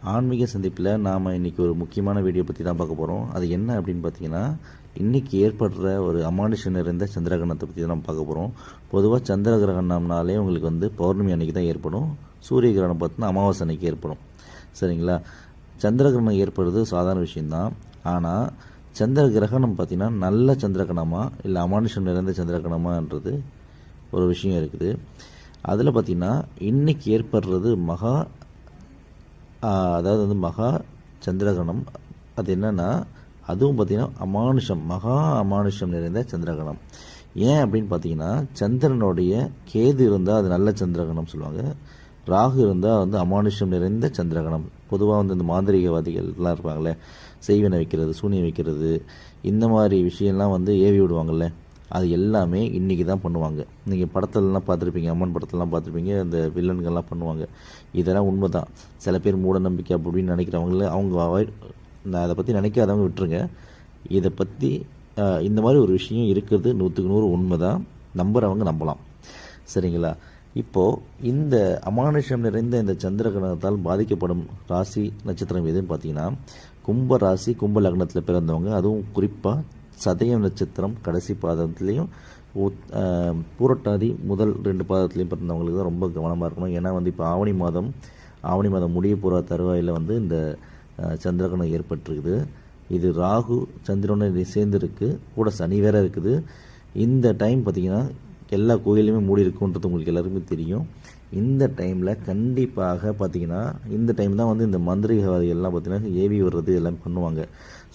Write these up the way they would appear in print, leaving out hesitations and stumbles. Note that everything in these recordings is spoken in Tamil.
ஆன்மீக சந்திப்பில் நாம் இன்றைக்கி ஒரு முக்கியமான வீடியோ பற்றி தான் பார்க்க போகிறோம். அது என்ன அப்படின்னு பார்த்தீங்கன்னா, இன்றைக்கி ஏற்படுற ஒரு அமானுஷம் நிறைந்த சந்திரகிரகணத்தை பற்றி தான் நம்ம பார்க்க போகிறோம். பொதுவாக சந்திர கிரகணம்னாலே உங்களுக்கு வந்து பௌர்ணமி அன்றைக்கி தான் ஏற்படும். சூரிய கிரகணம் பார்த்தீங்கன்னா அமாவாசை அன்றைக்கி ஏற்படும். சரிங்களா? சந்திர கிரகணம் ஏற்படுறது சாதாரண விஷயந்தான். ஆனால் சந்திர கிரகணம் பார்த்திங்கன்னா நல்ல சந்திரகிரகணமா இல்லை அமானுஷம் நிறைந்த சந்திரகிரகணமான்றது ஒரு விஷயம் இருக்குது. அதில் பார்த்திங்கன்னா இன்றைக்கி ஏற்படுறது அதாவது வந்து மகா சந்திரகிரகணம். அது என்னென்னா அதுவும் பார்த்திங்கன்னா மகா அமானுஷம் நிறைந்த சந்திரகிரகணம். ஏன் அப்படின்னு பார்த்தீங்கன்னா, சந்திரனுடைய கேது இருந்தால் அது நல்ல சந்திரகிரகணம் சொல்லுவாங்க. ராகு இருந்தால் வந்து அமானுஷம் நிறைந்த சந்திரகிரகணம். பொதுவாக வந்து இந்த மாந்திரிகவாதிகள்லாம் இருப்பாங்களே, செய்வினை வைக்கிறது, சூனியம் வைக்கிறது, இந்த மாதிரி விஷயம்லாம் வந்து ஏவி விடுவாங்கள்ல, அது எல்லாமே இன்றைக்கி தான் பண்ணுவாங்க. நீங்கள் படத்துலலாம் பார்த்துருப்பீங்க, அம்மன் படத்துலலாம் பார்த்துருப்பீங்க, அந்த வில்லன்கள்லாம் பண்ணுவாங்க. இதெல்லாம் உண்மை தான். சில பேர் மூட நம்பிக்கை அப்படின்னு நினைக்கிறவங்கள அவங்க நான் அதை பற்றி நினைக்காதவங்க விட்டுருங்க. இதை பற்றி இந்த மாதிரி ஒரு விஷயம் இருக்கிறது 100க்கு 100 உண்மை தான். நம்புகிறவங்க நம்பலாம். சரிங்களா? இப்போது இந்த அமானுஷம் நிறைந்த இந்த சந்திர கிரகணத்தால் பாதிக்கப்படும் ராசி நட்சத்திரம் எதுன்னு பார்த்தீங்கன்னா, கும்ப ராசி, கும்ப லக்னத்தில் பிறந்தவங்க, அதுவும் குறிப்பாக சதயம் நட்சத்திரம் கடைசி பாதத்துலேயும் பூரட்டாதி முதல் 2 பாதத்துலேயும் பிறந்தவங்களுக்கு தான் ரொம்ப கவனமாக இருக்கணும். ஏன்னா வந்து இப்போ ஆவணி மாதம் முடிய போகிற தருவாயில் வந்து இந்த சந்திரகிரகணம் ஏற்பட்டிருக்குது. இது ராகு சந்திரனை சேர்ந்துருக்கு, கூட சனி வேற இருக்குது. இந்த டைம் பார்த்திங்கன்னா எல்லா கோயிலுமே மூடி இருக்குன்றது உங்களுக்கு எல்லாருக்குமே தெரியும். இந்த டைமில் கண்டிப்பாக பார்த்திங்கன்னா இந்த டைம் தான் வந்து இந்த மந்திரிகவாதிகள்லாம் பார்த்திங்கன்னா ஏவி விடுறது எல்லாம் பண்ணுவாங்க.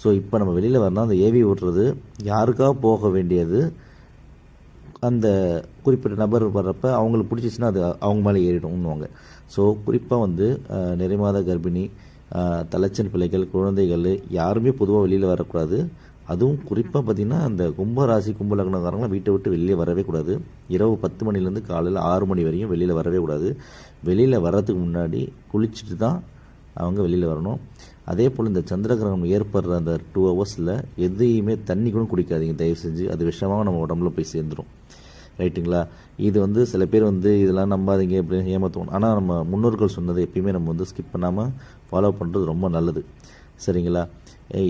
ஸோ இப்போ நம்ம வெளியில் வரணும். அந்த ஏவி விடுறது யாருக்காக போக வேண்டியது அந்த குறிப்பிட்ட நபர் வர்றப்ப அவங்களுக்கு பிடிச்சிச்சின்னா அது அவங்க மேலே ஏறிடும்னுவாங்க. ஸோ குறிப்பாக வந்து நிறைமாத கர்ப்பிணி, தலைச்சன் பிள்ளைகள், குழந்தைகள் யாருமே பொதுவாக வெளியில் வரக்கூடாது. அதுவும் குறிப்பாக பார்த்திங்கன்னா அந்த கும்பராசி கும்ப லக்னக்காரங்களாம் வீட்டை விட்டு வெளியே வரவே கூடாது. இரவு 10 மணிலேருந்து காலையில் 6 மணி வரையும் வெளியில் வரவே கூடாது. வெளியில் வர்றதுக்கு முன்னாடி குளிச்சுட்டு தான் அவங்க வெளியில் வரணும். அதே போல் இந்த சந்திரகிரகணம் ஏற்படுற அந்த 2 ஹவர்ஸில் எதையுமே தண்ணி கூட குடிக்காதீங்க தயவு செஞ்சு. அது விஷமாக நம்ம உடம்புல போய் சேர்ந்துடும். ரைட்டுங்களா? இது வந்து சில பேர் வந்து இதெல்லாம் நம்பாதீங்க அப்படின்னு ஏமாற்றுவோம். ஆனால் நம்ம முன்னோர்கள் சொன்னதை எப்பயுமே நம்ம வந்து ஸ்கிப் பண்ணாமல் ஃபாலோ பண்ணுறது ரொம்ப நல்லது. சரிங்களா? இது